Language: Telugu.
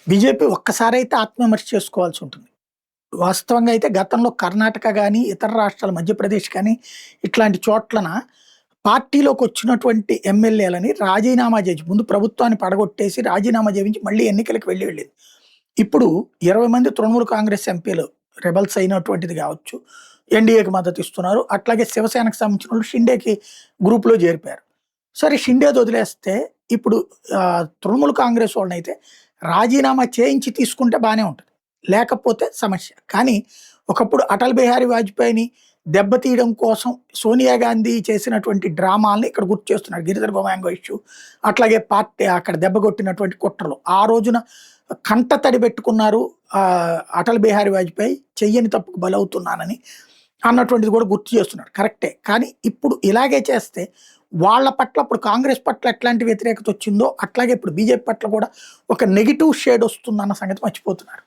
బీజేపీ ఒక్కసారైతే ఆత్మవిమర్శ చేసుకోవాల్సి ఉంటుంది. వాస్తవంగా అయితే గతంలో కర్ణాటక గాని, ఇతర రాష్ట్రాలు మధ్యప్రదేశ్ కానీ ఇట్లాంటి చోట్లన పార్టీలోకొచ్చినటువంటి ఎమ్మెల్యేలని రాజీనామా చేసి ముందు ప్రభుత్వాన్ని పడగొట్టేసి రాజీనామా చేయించి మళ్ళీ ఎన్నికలకు వెళ్ళింది. ఇప్పుడు 20 మంది తృణమూల్ కాంగ్రెస్ ఎంపీలు రెబెల్స్ అయినటువంటిది కావచ్చు, ఎన్డీఏకి మద్దతు ఇస్తున్నారు. అట్లాగే శివసేనకు సంబంధించిన వాళ్ళు షిండేకి గ్రూప్‌లో చేరిపోయారు. సరే షిండేది వదిలేస్తే ఇప్పుడు తృణమూల్ కాంగ్రెస్ వాళ్ళనైతే రాజీనామా చేయించి తీసుకుంటే బానే ఉంటది. లేకపోతే సమస్య. కానీ ఒకప్పుడు అటల్ బిహారీ వాజ్పేయిని దెబ్బతీయడం కోసం సోనియా గాంధీ చేసినటువంటి డ్రామాల్ని ఇక్కడ గుర్తు చేస్తున్నారు. గిరిధర్ గోమాంగో ఇష్యూ, అట్లాగే పార్టీ అక్కడ దెబ్బ కొట్టినటువంటి కుట్రలు. ఆ రోజున కంట తడి పెట్టుకున్నారు అటల్ బిహారీ వాజ్పేయి చెయ్యని తప్పుకు బలవుతున్నానని అన్నటువంటిది కూడా గుర్తు చేస్తున్నారు. కరెక్టే. కానీ ఇప్పుడు ఇలాగే చేస్తే వాళ్ళ పట్ల ఇప్పుడు కాంగ్రెస్ పట్ల ఎట్లాంటి వ్యతిరేకత వచ్చిందో అట్లాగే ఇప్పుడు బీజేపీ పట్ల కూడా ఒక నెగెటివ్ షేడ్ వస్తుందన్న సంగతి మర్చిపోతున్నారు.